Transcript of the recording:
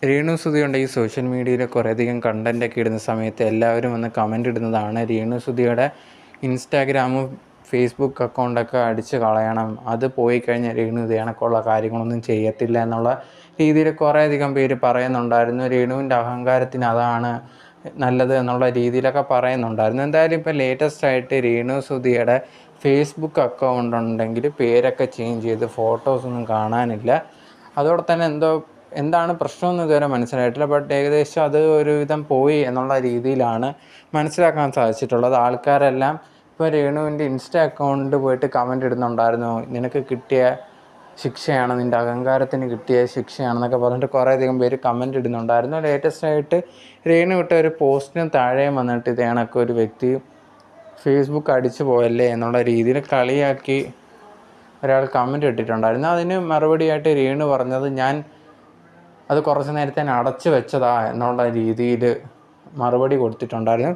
രേണു സുധിയുണ്ട് ഈ സോഷ്യൽ മീഡിയയിൽ കുറേയധികം കണ്ടൻറ്റൊക്കെ ഇടുന്ന സമയത്ത് എല്ലാവരും വന്ന് കമൻ്റ് ഇടുന്നതാണ് രേണു സുധിയുടെ ഇൻസ്റ്റാഗ്രാമും ഫേസ്ബുക്ക് അക്കൗണ്ടൊക്കെ അടിച്ച് കളയണം, അത് പോയി കഴിഞ്ഞാൽ രേണു ഇത് കണക്കുള്ള കാര്യങ്ങളൊന്നും ചെയ്യത്തില്ല എന്നുള്ള രീതിയിൽ കുറേയധികം പേര് പറയുന്നുണ്ടായിരുന്നു. രേണുവിൻ്റെ അഹങ്കാരത്തിന് അതാണ് നല്ലത് എന്നുള്ള രീതിയിലൊക്കെ പറയുന്നുണ്ടായിരുന്നു. എന്തായാലും ഇപ്പോൾ ലേറ്റസ്റ്റായിട്ട് രേണു സുധിയുടെ ഫേസ്ബുക്ക് അക്കൗണ്ട് ഉണ്ടെങ്കിൽ പേരൊക്കെ ചേഞ്ച് ചെയ്ത് ഫോട്ടോസൊന്നും കാണാനില്ല. അതോടെ തന്നെ എന്താണ് പ്രശ്നമെന്ന് ഇതുവരെ മനസ്സിലായിട്ടില്ല. ബട്ട് ഏകദേശം അത് ഒരുവിധം പോയി എന്നുള്ള രീതിയിലാണ് മനസ്സിലാക്കാൻ സാധിച്ചിട്ടുള്ളത്. ആൾക്കാരെല്ലാം ഇപ്പോൾ രേണുവിൻ്റെ ഇൻസ്റ്റാ അക്കൗണ്ടിൽ പോയിട്ട് കമൻ്റ് ഇടുന്നുണ്ടായിരുന്നു, നിനക്ക് കിട്ടിയ ശിക്ഷയാണ്, നിൻ്റെ അഹങ്കാരത്തിന് കിട്ടിയ ശിക്ഷയാണെന്നൊക്കെ പറഞ്ഞിട്ട് കുറേയധികം പേര് കമൻ്റ് ഇടുന്നുണ്ടായിരുന്നു. ലേറ്റസ്റ്റായിട്ട് രേണു ഇട്ട ഒരു പോസ്റ്റിന് താഴെയും വന്നിട്ട് ഇത് കണക്ക് ഒരു വ്യക്തി ഫേസ്ബുക്ക് അടിച്ചു പോയല്ലേ എന്നുള്ള രീതിയിൽ കളിയാക്കി ഒരാൾ കമൻ്റ് ഇട്ടിട്ടുണ്ടായിരുന്നു. അതിന് മറുപടിയായിട്ട് രേണു പറഞ്ഞത് ഞാൻ അത് കുറച്ച് നേരത്തേന് അടച്ചു വെച്ചതാ എന്നുള്ള രീതിയിൽ മറുപടി കൊടുത്തിട്ടുണ്ടായിരുന്നു.